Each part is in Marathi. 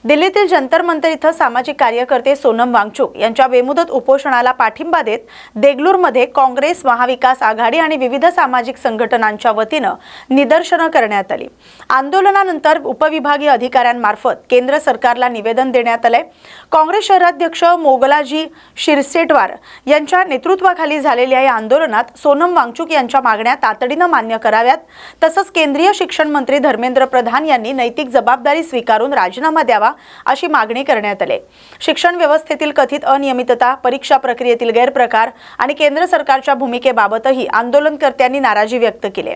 दिल्लीतील जंतर मंतर इथं सामाजिक कार्यकर्ते सोनम वांगचुक यांच्या बेमुदत उपोषणाला पाठिंबा देत देगलूरमध्ये काँग्रेस, महाविकास आघाडी आणि विविध सामाजिक संघटनांच्या वतीनं निदर्शनं करण्यात आली। आंदोलनानंतर उपविभागीय अधिकाऱ्यांमार्फत केंद्र सरकारला निवेदन देण्यात आले। काँग्रेस शहराध्यक्ष मोगलाजी शिरसेटवार यांच्या नेतृत्वाखाली झालेल्या या आंदोलनात सोनम वांगचुक यांच्या मागण्या तातडीनं मान्य कराव्यात, तसंच केंद्रीय शिक्षण मंत्री धर्मेंद्र प्रधान यांनी नैतिक जबाबदारी स्वीकारून राजीनामा द्यावा अशी मागणी करण्यात आली। शिक्षण व्यवस्थेतील कथित अनियमितता, परीक्षा प्रक्रियेतील गैरप्रकार आणि केंद्र सरकारच्या भूमिकेबाबतही आंदोलनकर्त्यांनी नाराजी व्यक्त केली।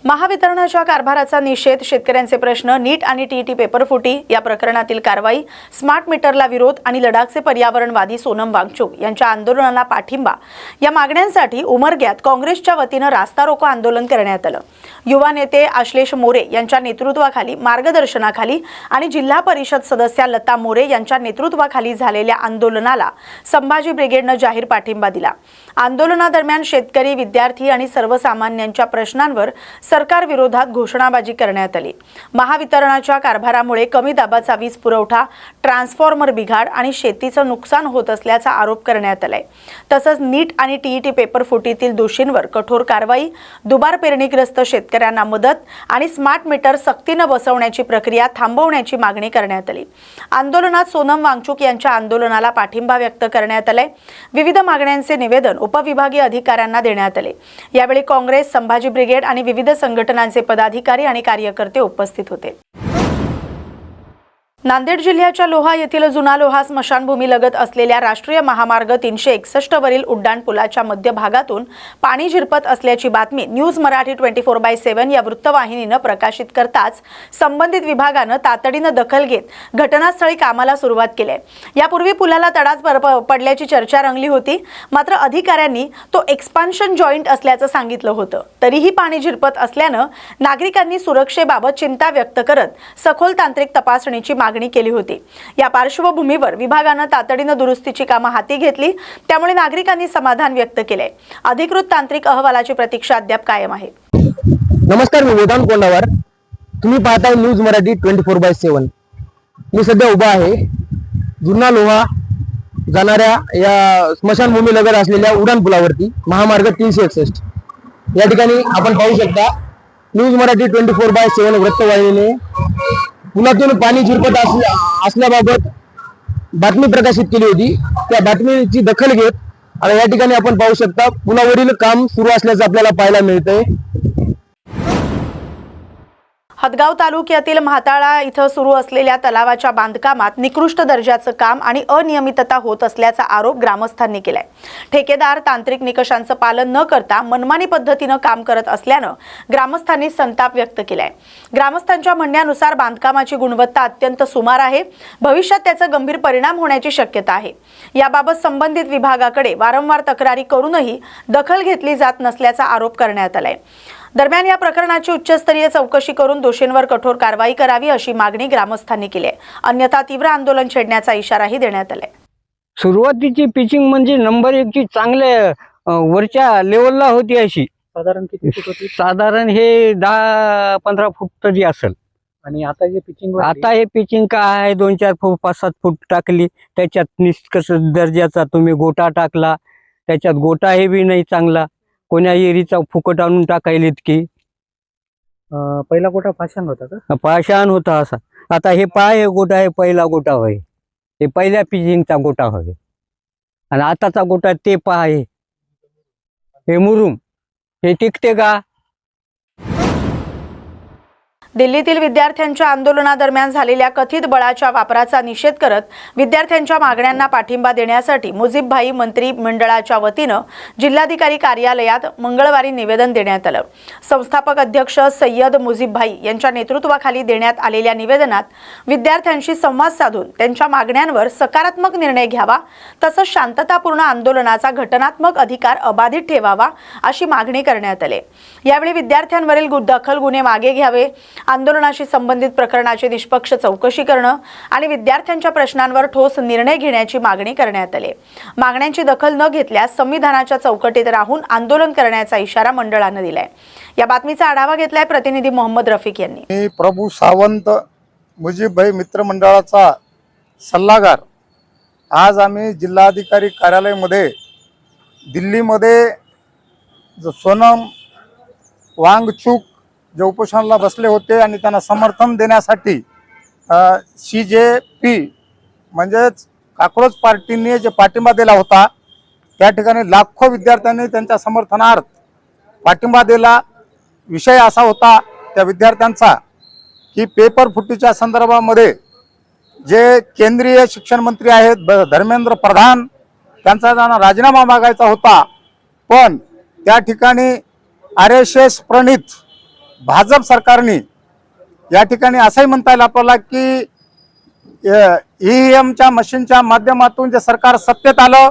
महावितरणाच्या कारभाराचा निषेध, शेतकऱ्यांचे प्रश्न, नीट आणि टीईटी पेपरफुटी या प्रकरणातील कारवाई, स्मार्ट मीटरला विरोध आणि लडाखचे पर्यावरणवादी सोनम वांगचुक यांच्या आंदोलनाला पाठिंबा या मागण्यांसाठी उमरग्यात काँग्रेसच्या वतीनं रास्ता रोको आंदोलन करण्यात आलं। युवा नेते आश्लेष मोरे यांच्या नेतृत्वाखाली, मार्गदर्शनाखाली आणि जिल्हा परिषद सदस्या लता मोरे यांच्या नेतृत्वाखाली झालेल्या आंदोलनाला संभाजी ब्रिगेडनं जाहीर पाठिंबा दिला। आंदोलनादरम्यान शेतकरी, विद्यार्थी आणि सर्वसामान्यांच्या प्रश्नांवर सरकार विरोधात घोषणाबाजी करण्यात आली। महावितरणाच्या कारभारामुळे कमी दाबाचा वीज पुरवठा, ट्रान्सफॉर्मर बिघाड आणि शेतीचं नुकसान होत असल्याचा आरोप करण्यात आलाय। तसंच नीट आणि टीईटी पेपर फुटीतील दोषींवर कठोर कारवाई, दुबार पेरणीग्रस्त शेतकऱ्यांना मदत आणि स्मार्ट मीटर सक्तीनं बसवण्याची प्रक्रिया थांबवण्याची मागणी करण्यात आली। आंदोलनात सोनम वांगचुक यांच्या आंदोलनाला पाठिंबा व्यक्त करण्यात आलाय। विविध मागण्यांचे निवेदन उपविभागीय अधिकाऱ्यांना देण्यात आले। यावेळी काँग्रेस, संभाजी ब्रिगेड आणि विविध संघटनांचे पदाधिकारी आणि कार्यकर्ते उपस्थित होते। नांदेड जिल्ह्याच्या लोहा येथील जुना लोहा स्मशानभूमी लगत असलेल्या राष्ट्रीय महामार्ग 361 वरील उड्डाण पुलाच्या मध्यभागातून पाणी झिरपत असल्याची बातमी न्यूज मराठी 24/7 या वृत्तवाहिनीनं प्रकाशित करताच संबंधित विभागानं तातडीनं दखल घेत घटनास्थळी कामाला सुरुवात केली। यापूर्वी पुलाला तडाच पडल्याची चर्चा रंगली होती, मात्र अधिकाऱ्यांनी तो एक्सपान्शन जॉईंट असल्याचं सांगितलं होतं। तरीही पाणी झिरपत असल्यानं नागरिकांनी सुरक्षेबाबत चिंता व्यक्त करत सखोल तांत्रिक तपासणीची मागणी केली होती। या पार्श्वभूमीवर विभागानं तातडीनं दुरुस्तीची कामं हाती घेतली, त्यामुळे नागरिकांनी समाधान व्यक्त केले। अधिकृत तांत्रिक अहवालाची प्रतीक्षा अद्याप कायम आहे। नमस्कार, मी वेदांत कोंडावर, तुम्ही पाहताय न्यूज मराठी 24/7। मी सध्या उभा आहे जुना लोहा जाणाऱ्या या स्मशानभूमी लगत असलेल्या उड्डाण पुलावरती, महामार्ग 361 या ठिकाणी आपण पाहू शकता न्यूज मराठी 24/7 वृत्तवाहिनीने पुलातून पाणी झिरपत असल्याबाबत बातमी प्रकाशित केली होती। त्या बातमीची दखल घेत आता या ठिकाणी आपण पाहू शकता पुलावरील काम सुरू असल्याचं आपल्याला पाहायला मिळतंय। हदगाव तालुक्यातील म्हाताळा इथं सुरू असलेल्या तलावाच्या बांधकामात निकृष्ट दर्जाचं काम आणि अनियमितता होत असल्याचा आरोप ग्रामस्थांनी केलाय। ठेकेदार तांत्रिक निकषांचं पालन न करता मनमानी पद्धतीनं काम करत असल्यानं ग्रामस्थांनी संताप व्यक्त केलाय। ग्रामस्थांच्या म्हणण्यानुसार बांधकामाची गुणवत्ता अत्यंत सुमार आहे, भविष्यात त्याचा गंभीर परिणाम होण्याची शक्यता आहे। याबाबत संबंधित विभागाकडे वारंवार तक्रारी करूनही दखल घेतली जात नसल्याचा आरोप करण्यात आलाय। दरम्यान या प्रकरणाची उच्चस्तरीय चौकशी करून दोषींवर कठोर कारवाई करावी अशी मागणी ग्रामस्थांनी केली आहे। अन्यथा तीव्र आंदोलन छेडण्याचा इशाराही देण्यात आलाय। सुरुवातीची पिचिंग म्हणजे नंबर 1 ची चांगल्या वरच्या लेवलला होती। अशी साधारण किती फूट होती? साधारण हे 10-15 फूट तरी असेल। आणि आता जे पिचिंग आता हे पिचिंग काय आहे, 2-4 फूट 5-7 फूट टाकली, त्याच्यात निष्कर्ष दर्जाचा तुम्ही गोटा टाकला, त्याच्यात गोटा हे बी नाही चांगला, कोण्या एरीचा फुकट आणून टाकायला इतकी। पहिला गोटा पाषाण होता का? पाषाण होता असा। आता हे हे गोटा आहे, पहिला गोटा होय, हे पहिल्या पिचिंगचा गोटा होय, आणि आताचा गोटा ते आहे, हे मुरुम, हे टिकते का? दिल्लीतील विद्यार्थ्यांच्या आंदोलनादरम्यान झालेल्या कथित बळाच्या वापराचा निषेध करत विद्यार्थ्यांच्या मागण्यांना पाठिंबा देण्यासाठी मुजीबभाई मंत्री मंडळाच्या वतीनं जिल्हाधिकारी कार्यालयात मंगळवारी निवेदन देण्यात आलं। संस्थापक अध्यक्ष सय्यद मुजीबभाई यांच्या नेतृत्वाखाली देण्यात आलेल्या निवेदनात विद्यार्थ्यांशी संवाद साधून त्यांच्या मागण्यांवर सकारात्मक निर्णय घ्यावा, तसंच शांततापूर्ण आंदोलनाचा घटनात्मक अधिकार अबाधित ठेवावा अशी मागणी करण्यात आली। यावेळी विद्यार्थ्यांवरील दखल गुन्हे मागे घ्यावे, आंदोलनाशी संबंधित प्रकरणाची निष्पक्ष चौकशी करणं आणि विद्यार्थ्यांच्या प्रश्नांवर ठोस निर्णय घेण्याची मागणी करण्यात आली। मागण्यांची दखल न घेतल्यास संविधानाच्या चौकटीत राहून आंदोलन करण्याचा इशारा मंडळानं दिलाय। या बातमीचा आढावा घेतलाय प्रतिनिधी मोहम्मद रफिक यांनी। प्रभू सावंत मुजीबभाई मित्र मंडळाचा सल्लागार आज आम्ही जिल्हाधिकारी कार्यालयामध्ये दिल्लीमध्ये सोनम वांगचूक जे उपोषणाला बसले होते आणि त्यांना समर्थन देण्यासाठी CJP म्हणजेच कॉकरोच पार्टीने जे पाठिंबा दिला होता त्या ठिकाणी लाखो विद्यार्थ्यांनी त्यांच्या समर्थनार्थ पाठिंबा दिला। विषय असा होता त्या विद्यार्थ्यांचा की पेपर फुटीच्या संदर्भामध्ये जे केंद्रीय शिक्षण मंत्री आहेत धर्मेंद्र प्रधान त्यांचा त्यांना राजीनामा मागायचा होता, पण त्या ठिकाणी RSS प्रणित भाजप सरकारने या ठिकाणी असंही म्हणता येईल आपल्याला की EVMच्या मशीनच्या माध्यमातून जे सरकार सत्तेत आलं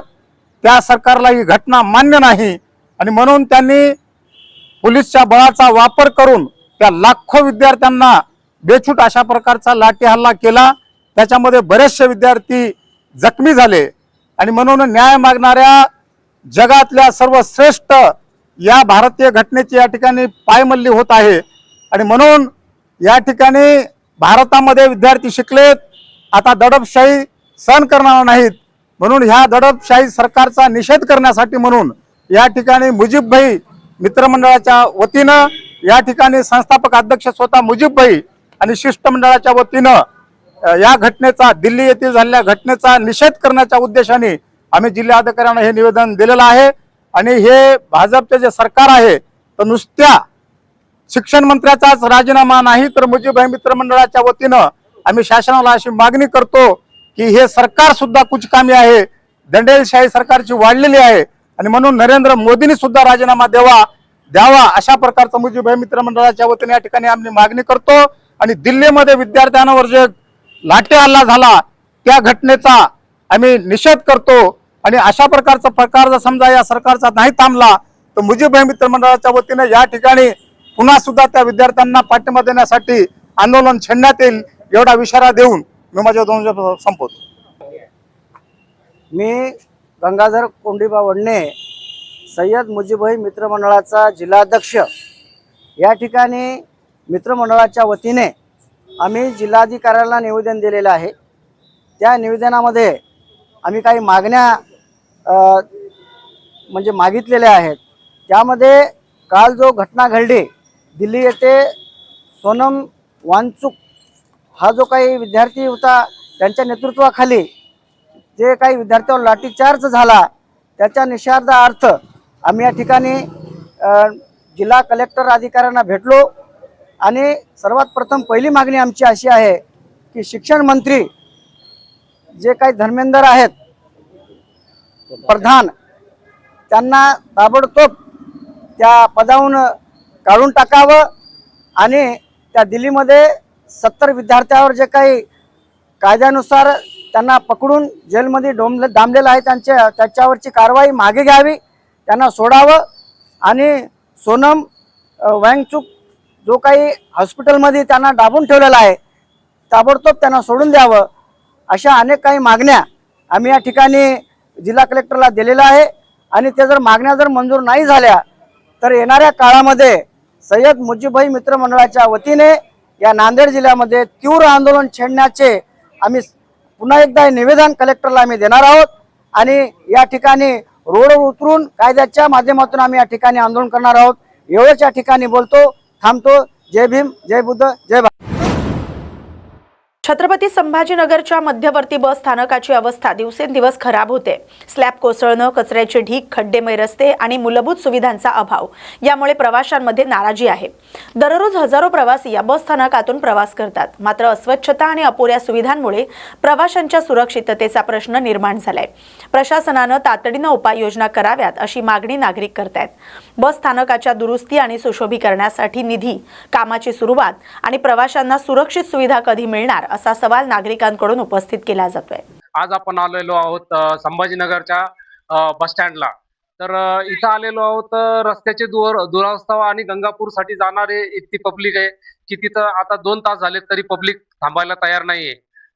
त्या सरकारला ही घटना मान्य नाही आणि म्हणून त्यांनी पोलिसच्या बळाचा वापर करून त्या लाखो विद्यार्थ्यांना बेछूट अशा प्रकारचा लाठी हल्ला केला। त्याच्यामध्ये बरेचसे विद्यार्थी जखमी झाले आणि म्हणून न्याय मागणाऱ्या जगातल्या सर्वश्रेष्ठ या भारतीय घटनेची या ठिकाणी पायमल्ली होत आहे आणि म्हणून या ठिकाणी भारतामध्ये विद्यार्थी शिकलेत, आता दडपशाही सहन करणार नाहीत, म्हणून ह्या दडपशाही सरकारचा निषेध करण्यासाठी म्हणून या ठिकाणी मुजीबभाई मित्रमंडळाच्या वतीनं या ठिकाणी संस्थापक अध्यक्ष स्वतः मुजीबभाई आणि शिष्टमंडळाच्या वतीनं या घटनेचा दिल्ली येथील झालेल्या घटनेचा निषेध करण्याच्या उद्देशाने आम्ही जिल्हाधिकाऱ्यांना हे निवेदन दिलेलं आहे। आणि हे भाजपचे जे सरकार आहे तर नुसत्या शिक्षण मंत्र्याचाच राजीनामा नाही तर मुजीबभाई मित्रमंडळाच्या वतीनं आम्ही शासनाला अशी मागणी करतो की हे सरकार सुद्धा कुचकामी आहे, दंडेलशाही सरकारची वाढलेली आहे आणि म्हणून नरेंद्र मोदींनी सुद्धा राजीनामा द्यावा अशा प्रकारचं मुजीबभाई मित्रमंडळाच्या वतीने या ठिकाणी आम्ही मागणी करतो। आणि दिल्लीमध्ये विद्यार्थ्यांवर जे लाठी हल्ला झाला त्या घटनेचा आम्ही निषेध करतो आणि अशा प्रकार जर समजा या सरकारचा नाही थांबला तर मुजीबभाई मित्रमंडळाच्या वतीने या ठिकाणी पुन्हा सुद्धा त्या विद्यार्थ्यांना पाठिंबा देण्यासाठी आंदोलन छेडण्यात येईल एवढा इशारा देऊन मी माझ्या दोन शब्द संपवतो। मी गंगाधर कोंडीबा वडणे, सय्यद मुजीबभाई मित्रमंडळाचा जिल्हाध्यक्ष, या ठिकाणी मित्रमंडळाच्या वतीने आम्ही जिल्हाधिकाऱ्याला निवेदन दिलेलं आहे। त्या निवेदनामध्ये आम्ही काही मागण्या म्हणजे मागितलेल्या आहेत। त्यामध्ये काल जो घटना घडली दिल्ली येथे सोनम वांगचूक हा जो काही विद्यार्थी होता त्यांच्या नेतृत्वाखाली जे काही विद्यार्थ्यांवर लाठीचार्ज झाला त्याच्या निषेधार्थ आम्ही या ठिकाणी जिल्हा कलेक्टर अधिकाऱ्यांना भेटलो आणि सर्वात प्रथम पहिली मागणी आमची अशी आहे की शिक्षण मंत्री जे काही धर्मेंद्र आहेत प्रधान त्यांना ताबडतोब त्या पदावरून काढून टाकावं आणि त्या दिल्लीमध्ये 70 विद्यार्थ्यांवर जे काही कायद्यानुसार त्यांना पकडून जेलमध्ये डांबलेलं आहे त्याच्यावरची कारवाई मागे घ्यावी, त्यांना सोडावं आणि सोनम वांगचूक जो काही हॉस्पिटलमध्ये त्यांना डांबून ठेवलेला आहे ताबडतोब त्यांना सोडून द्यावं अशा अनेक काही मागण्या आम्ही या ठिकाणी जिल्हा कलेक्टरला दिलेल्या आहे। आणि ते जर मागण्या जर मंजूर नाही झाल्या तर येणाऱ्या काळामध्ये सय्यद मुजीबभाई मित्रमंडळाच्या वतीने या नांदेड जिल्ह्यामध्ये तीव्र आंदोलन छेडण्याचे आम्ही पुन्हा एकदा निवेदन कलेक्टरला आम्ही देणार आहोत आणि या ठिकाणी रोडवर उतरून कायद्याच्या माध्यमातून आम्ही या ठिकाणी आंदोलन करणार आहोत। एवढंच या ठिकाणी बोलतो, थांबतो। जय भीम, जय बुद्ध, जय भारत। छत्रपती संभाजीनगरच्या मध्यवर्ती बस स्थानकाची अवस्था दिवसेंदिवस खराब होते। स्लॅब कोसळणं, कचऱ्याचे ढीग, खड्डेमय रस्ते आणि मूलभूत सुविधांचा अभाव यामुळे प्रवाशांमध्ये नाराजी आहे। दररोज हजारो प्रवासी या बस स्थानकातून प्रवास करतात, मात्र अस्वच्छता आणि अपुऱ्या सुविधांमुळे प्रवाशांच्या सुरक्षिततेचा प्रश्न निर्माण झालाय। प्रशासनानं तातडीनं उपाययोजना कराव्यात अशी मागणी नागरिक करतायत। बस स्थानकाच्या दुरुस्ती आणि सुशोभीकरणासाठी निधी, कामाची सुरुवात आणि प्रवाशांना सुरक्षित सुविधा कधी मिळणार असा सवाल नागरिकांकडून उपस्थित केला जातोय। आज आपण आलेलो आहोत संभाजीनगरच्या बस स्टँडला। तर इथं आलेलो आहोत रस्त्याची दुरावस्था आणि गंगापूरसाठी जाणारे इतकी पब्लिक आहे की तिथं आता 2 तास झाले तरी पब्लिक थांबायला तयार नाहीये।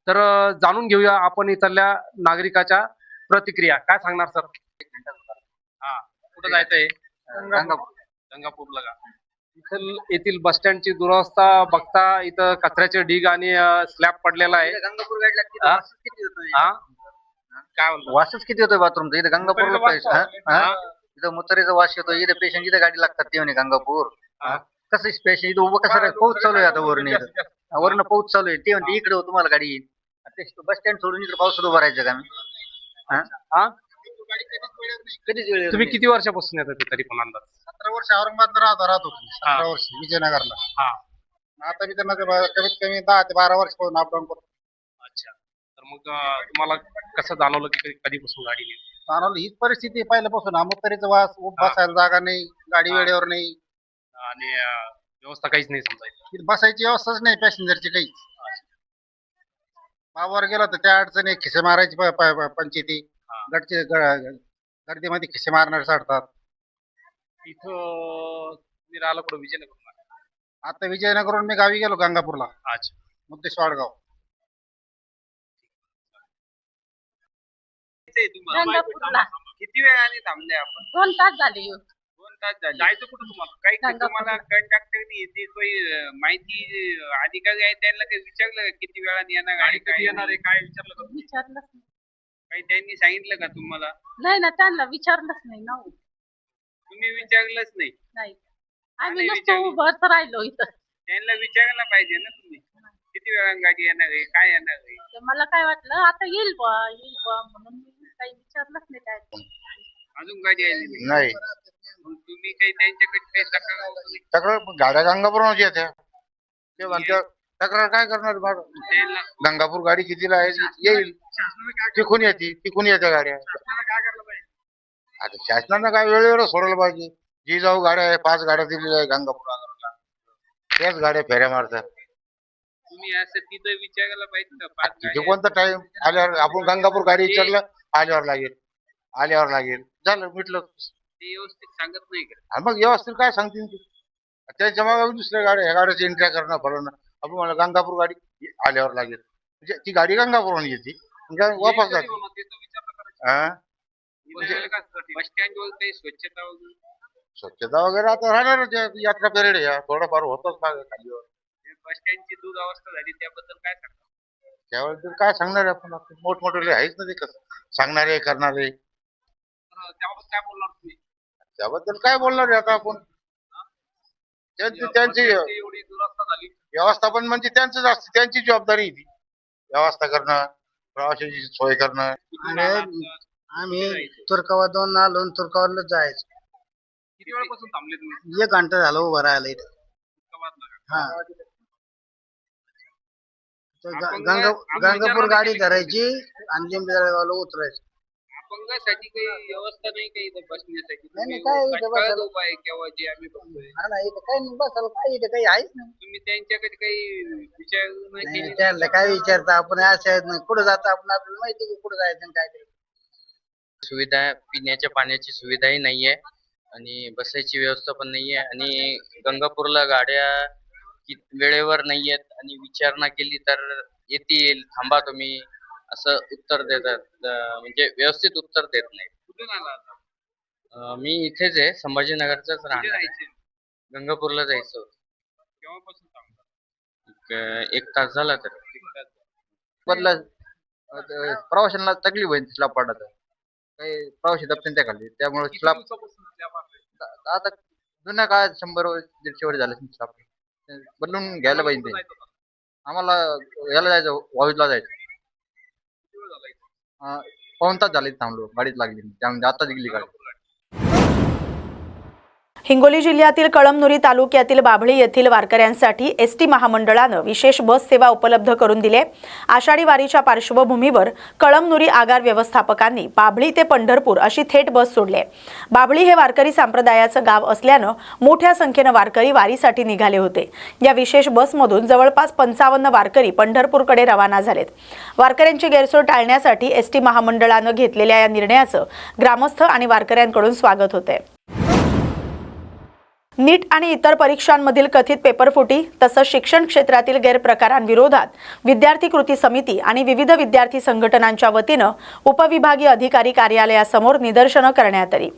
तर जाणून घेऊया आपण इथल्या नागरिकाच्या प्रतिक्रिया। काय सांगणार सर? कुठं जायचंय? गंगापूरला का? येथील बस स्टँडची दुरवस्था बघता इथं कचऱ्याचे ढीग आणि स्लॅब पडलेला आहे. गंगापूर गाडीला किती हा? वासच किती होतोय? हा? काय म्हणतो? वासच किती होतोय बाथरूमचा? इथे गंगापूरला मुतारीचा वास. पाहिजे. इथं मुतारीचा वास येतोय. इथे पेशंट इथे गाडी लागतात ते म्हणे गंगापूर. हा. कसं पेशंट इथं उभं कसं राहायचं? पाऊस चालू आहे आता वरून इथं. वरून पाऊस चालू आहे. ते म्हणते इकडे हो तुम्हाला गाडी येईल. बस स्टँड सोडून इकडे पावसात उभं राहायचं का मी? हा? कधीच वेळ येत तुम्ही नाही. किती वर्षापासून येतात तरी पण अंदाज? 17 वर्ष औरंगाबाद राहतो 17 वर्ष विजयनगरला. हा. आता मी त्यांना कमीत कमी 10 ते 12 वर्ष पासून अपडाऊन करतो. अच्छा. तर मग तुम्हाला कसं जाणवलं की कधीपासून गाडी नाही? जाणवलं हीच परिस्थिती आहे पहिल्यापासून. मुतारीचा वास, बसायला जागा नाही, गाडी हा. वेळेवर नाही, आणि व्यवस्था काहीच नाही समजायचं. इथं बसायची व्यवस्थाच नाही पॅसेंजरची काही. पावावर गेला तर त्या अडचणी खिसे मारायची पंचायती, गडचे गर्दीमध्ये खिसे मारणारे साडतात. इथं तुम्ही राहिला कुठं? विजयनगर. आता विजयनगरहून मी गावी गेलो गंगापूरला, अच्छा. मुद्देश वाडगाव. गंगापूरला किती वेळाने थांबले आपण? 2 तास झाले येऊन. 2 तास झाले. जायचं कुठं तुम्हाला? काही तुम्हाला कंडक्टरनी येते माहिती अधिकारी आहे त्यांना काही विचारलं का किती वेळाने येणार गाडी, काय येणार आहे, काय विचारलं का? विचारलंच नाही. काही त्यांनी सांगितलं का तुम्हाला? नाही ना, त्यांना विचारलंच नाही ना हो. तुम्ही विचारलंच नाही. नाही, आम्ही नाही नुसतं विचारलं. उभंच राहिलो इथं. त्यांना विचारायला पाहिजे ना तुम्ही किती वेळाने गाडी येणार आहे, काय येणार आहे. तर मला काय वाटलं आता येईल बा म्हणून मी काही विचारलंच नाही काय. अजून गाडी आली नाही. नाही मग तुम्ही काही त्यांच्याकडे काही तक्रार वगैरे सगळं गाड्या गंगापूरहून येत्या. ते म्हणतात तक्रार काय करणार बाबा? त्यांना गंगापूर गाडी कितीला आहे येईल, तिकून येत्या गाड्या. शासनाला काय करायला पाहिजे? आता शासनानं काय वेळेवर सोडायला पाहिजे. जी जाऊ गाड्या आहे 5 गाड्या दिलेल्या आहे गंगापूर आगाराला, त्याच गाड्या फेऱ्या मारतात. तुम्ही असं तिथं विचारायला पाहिजे का? 5 तिथे गाड्या कोणता टाइम आल्यावर आपण गंगापूर गाडी विचारलं आल्यावर लागेल झालं मिटलं. ते व्यवस्थित सांगत नाही का? आणि मग व्यवस्थित काय सांगतील ते? त्याच्या मागे दुसऱ्या गाड्या ह्या गाड्याची एंट्री करणं फलवणं. आपण मला गंगापूर गाडी आल्यावर लागेल म्हणजे ती गाडी गंगापूरहून येते वापस जाते. बस स्टँड वर काही स्वच्छता वगैरे? स्वच्छता वगैरे आता राहणारच आहे. यात्रा पिरियड आहे, थोडंफार होतच मागे खालीवर. बस स्टँडची दुरावस्था झाली त्याबद्दल काय सांगता? त्यावेळेस तर काय सांगणार आहे आपण? मोठमोठे आहेच ना ते कसं सांगणारे करणारे. त्याबाबत काय बोलणार तुम्ही? त्याबद्दल काय बोलणार आहे आता आपण? त्यांची एवढी दुरावस्था झाली. व्यवस्थापन म्हणजे त्यांचंच असतं, त्यांची जबाबदारी आहे ती व्यवस्था करणं, प्रवाशाची सोय करणं. आम्ही तुर्कावादून आलो, तुर्कावादला जायचं. किती वेळापासून थांबले तुम्ही? 1 घंटा झालं उभं राहायला इथं. तुर्काबादला का? हा, आपण गंगापूर गाडी धरायची आणि लिंबेजळगावला उतरायचं. अपंगासाठी काही व्यवस्था नाही काही इथं बसण्यासाठी? नाही, काय इथं कंटाळा बसायला? झोपा आहे केव्हा जे आम्ही बघतोय. हा ना, इथं काही नाही बसायला, काय इथं काही आहेच नाही. तुम्ही त्यांच्याकडे काही विचार नाही नाही, केले? त्यांना काय विचारता आपण असं आहेत नाही, कुठं जातं आपण आपल्याला माहिती आहे कुठं जायचं आणि काय करायचं. सुविधा पिण्याच्या पाण्याची सुविधाही नाहीये आणि बसायची व्यवस्था पण नाहीये आणि गंगापूरला गाड्या वेळेवर नाहीयेत आणि विचारणा केली तर येतील, थांबा तुम्ही असं उत्तर देतात. म्हणजे व्यवस्थित उत्तर देत नाही. कुठून आला आता? मी इथेच आहे, संभाजीनगरचाच कुठे राहणार आहे. जायचे? गंगापूरला जायचं होतं. केव्हापासून थांबता? 1 तास झाला तर बदला प्रवाशांना तकलीफ होईल स्लॅब पडला तर. काही प्रवासी दबतील त्या खाली, त्यामुळे किती स्लॅब दिवसापासून slab आहे? आता जुन्या काळात 100-150 वर्ष झाले स्लॅब बदलून घ्यायला पाहिजे कुठं ते. जायचं होतं? आम्हाला याला जायचं, वाळूजला जायचं. किती वेळ झाला इथं? पाऊण तास झाले थांबलो, गाडीत लागली त्यामुळे आता निघली गाडी. हिंगोली जिल्ह्यातील कळमनुरी तालुक्यातील बाभळी येथील वारकऱ्यांसाठी एसटी महामंडळानं विशेष बस सेवा उपलब्ध करून दिली आहे. आषाढी वारीच्या पार्श्वभूमीवर कळमनुरी आगार व्यवस्थापकांनी बाभळी ते पंढरपूर अशी थेट बस सोडली आहे. बाभळी हे वारकरी संप्रदायाचं गाव असल्यानं मोठ्या संख्येनं वारकरी वारीसाठी निघाले होते. या विशेष बसमधून जवळपास 55 वारकरी पंढरपूरकडे रवाना झालेत. वारकऱ्यांची गैरसोय टाळण्यासाठी एसटी महामंडळानं घेतलेल्या या निर्णयाचं ग्रामस्थ आणि वारकऱ्यांकडून स्वागत होतंय. नीट आणि इतर परीक्षांमधील कथित पेपरफुटी तसंच शिक्षण क्षेत्रातील गैरप्रकारांविरोधात विद्यार्थी कृती समिती आणि विविध विद्यार्थी संघटनांच्या वतीनं उपविभागीय अधिकारी कार्यालयासमोर निदर्शनं करण्यात आली.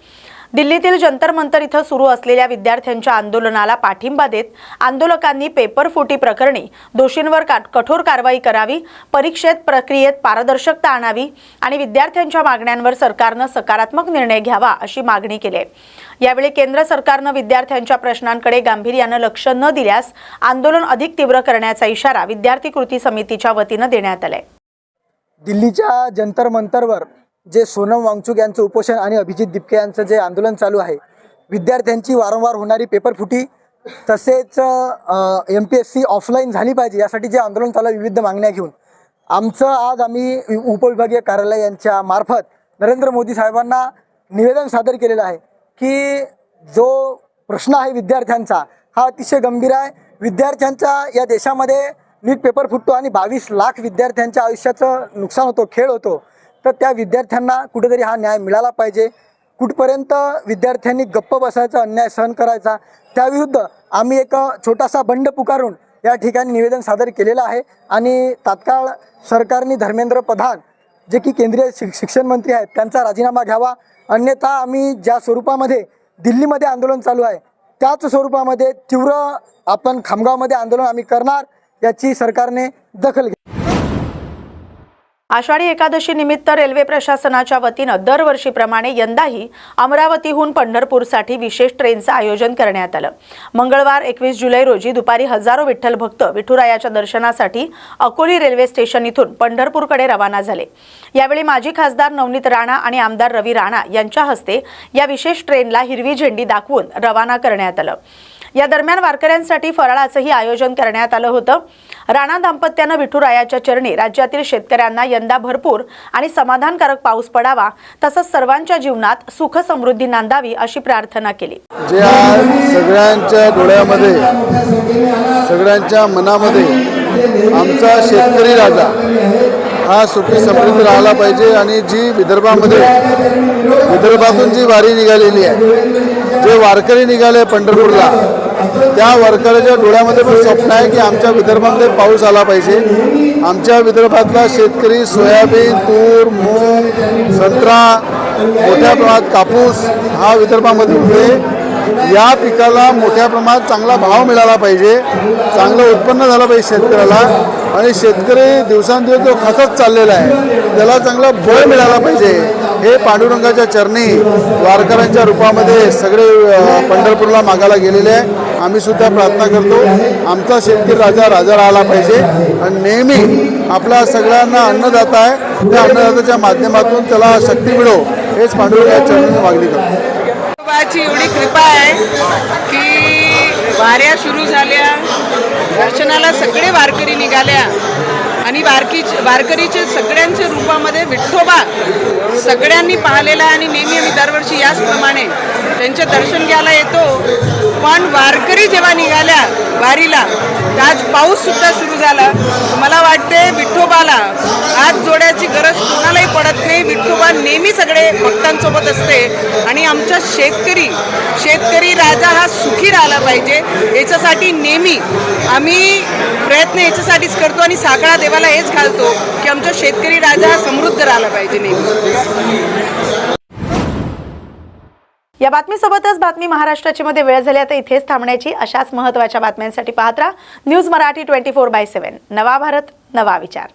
दिल्लीतील जंतर मंतर इथं सुरू असलेल्या विद्यार्थ्यांच्या आंदोलनाला पाठिंबा देत आंदोलकांनी पेपर फुटी प्रकरणी दोषींवर कठोर कारवाई करावी, परीक्षेत प्रक्रियेत पारदर्शकता आणावी आणि विद्यार्थ्यांच्या मागण्यांवर सरकारनं सकारात्मक निर्णय घ्यावा अशी मागणी केली आहे। यावेळी केंद्र सरकारनं विद्यार्थ्यांच्या प्रश्नांकडे गांभीर्यानं लक्ष न दिल्यास आंदोलन अधिक तीव्र करण्याचा इशारा विद्यार्थी कृती समितीच्या वतीनं देण्यात आलाय। दिल्लीच्या जंतर मंतरवर जे सोनम वांगचुक यांचं उपोषण आणि अभिजित दिपके यांचं जे आंदोलन चालू आहे, विद्यार्थ्यांची वारंवार होणारी पेपरफुटी तसेच MPSC ऑफलाईन झाली पाहिजे यासाठी जे आंदोलन चालू आहे, विविध मागण्या घेऊन आज आम्ही उपविभागीय कार्यालय यांच्या मार्फत नरेंद्र मोदी साहेबांना निवेदन सादर केलेलं आहे की जो प्रश्न आहे विद्यार्थ्यांचा हा अतिशय गंभीर आहे। विद्यार्थ्यांच्या या देशामध्ये नीट पेपर फुटतो आणि 22 लाख विद्यार्थ्यांच्या आयुष्याचं नुकसान होतो, खेळ होतो। तर त्या विद्यार्थ्यांना कुठेतरी हा न्याय मिळाला पाहिजे। कुठपर्यंत विद्यार्थ्यांनी गप्प बसायचा, अन्याय सहन करायचा, त्याविरुद्ध आम्ही एक छोटासा बंड पुकारून या ठिकाणी निवेदन सादर केलेलं आहे आणि तात्काळ सरकारने धर्मेंद्र प्रधान जे की केंद्रीय शिक्षण मंत्री आहेत त्यांचा राजीनामा घ्यावा, अन्यथा आम्ही ज्या स्वरूपामध्ये दिल्लीमध्ये आंदोलन चालू आहे त्याच स्वरूपामध्ये तीव्र आपण खामगावमध्ये आंदोलन आम्ही करणार याची सरकारने दखल घ्यावी। आषाढी एकादशी निमित्त रेल्वे प्रशासनाच्या वतीनं दरवर्षीप्रमाणे यंदाही अमरावतीहून पंढरपूरसाठी विशेष ट्रेनचं आयोजन करण्यात आलं। मंगळवार 21 जुलै रोजी दुपारी हजारो विठ्ठल भक्त विठुरायाच्या दर्शनासाठी अकोली रेल्वे स्टेशन इथून पंढरपूरकडे रवाना झाले। यावेळी माजी खासदार नवनीत राणा आणि आमदार रवी राणा यांच्या हस्ते या विशेष ट्रेनला हिरवी झेंडी दाखवून रवाना करण्यात आलं। या दरम्यान वारकऱ्यांसाठी फराळाचंही आयोजन करण्यात आलं होतं। राणा दाम्पत्यानं विठुरायाच्या चरणी राज्यातील शेतकऱ्यांना यंदा भरपूर आणि समाधानकारक पाऊस पडावा तसंच सर्वांच्या जीवनात सुख समृद्धी नांदावी अशी प्रार्थना केली। जे आज सगळ्यांच्या डोळ्यामध्ये सगळ्यांच्या मनामध्ये आमचा शेतकरी राजा हा सुखी समृद्ध राहिला पाहिजे आणि जी विदर्भातून जी वारी निघालेली आहे, जे वारकरी निघाले पंढरपूरला, त्या वारकऱ्याच्या डोळ्यामध्ये पण स्वप्न आहे की आमच्या विदर्भामध्ये पाऊस आला पाहिजे। आमच्या विदर्भातला शेतकरी सोयाबीन, तूर, मूग, संत्रा, मोठ्या प्रमाणात कापूस हा विदर्भामध्ये उगते। या पिकाला मोठ्या प्रमाणात चांगला भाव मिळाला पाहिजे, चांगलं उत्पन्न झालं पाहिजे शेतकऱ्याला आणि शेतकरी दिवसांदिवस जो खचत चाललेला आहे त्याला चांगला बळ मिळाला पाहिजे। हे पांडुरंगाच्या चरणी वारकऱ्यांच्या रूपामध्ये सगळे पंढरपूरला मागायला गेलेले आहे। आम्ही सुद्धा प्रार्थना करतो आमचा शेतकरी राजा राहिला पाहिजे आणि नेहमी आपला सगळ्यांना अन्नदाता आहे, त्या अन्नदात्याच्या माध्यमातून त्याला शक्ती मिळो हेच पांडुरंगाच्या चरणी मागणी करतो। देवाची एवढी कृपा आहे की वाऱ्या सुरू झाल्या, दर्शनाला सगळे वारकरी निघाल्या आणि वारकरीचे सगळ्यांच्या रूपामध्ये विठ्ठोबा सगळ्यांनी पाहिलेला आणि नेहमी आम्ही दरवर्षी याचप्रमाणे त्यांचे दर्शन घ्यायला येतो। पण वारकरी जेव्हा निघाल्या वारीला आज पाऊस सुद्धा सुरू झाला। मला वाटते विठ्ठोबाला हात जोडायची गरज कोणालाही पडत नाही। विठ्ठोबा नेहमी सगळे भक्तांसोबत असते आणि आमचा शेतकरी राजा हा सुखी राहिला पाहिजे याच्यासाठी नेहमी आम्ही प्रयत्न याच्यासाठीच करतो आणि साकडा देवाला हेच घालतो की आमचा शेतकरी राजा हा समृद्ध राहिला पाहिजे नेहमी। या बातमीसोबतच बातमी महाराष्ट्राची मध्ये वेळ झाली आता इथेच थांबण्याची। अशाच महत्त्वाच्या बातम्यांसाठी पाहत राहा न्यूज मराठी 24/7। नवा भारत नवा विचार।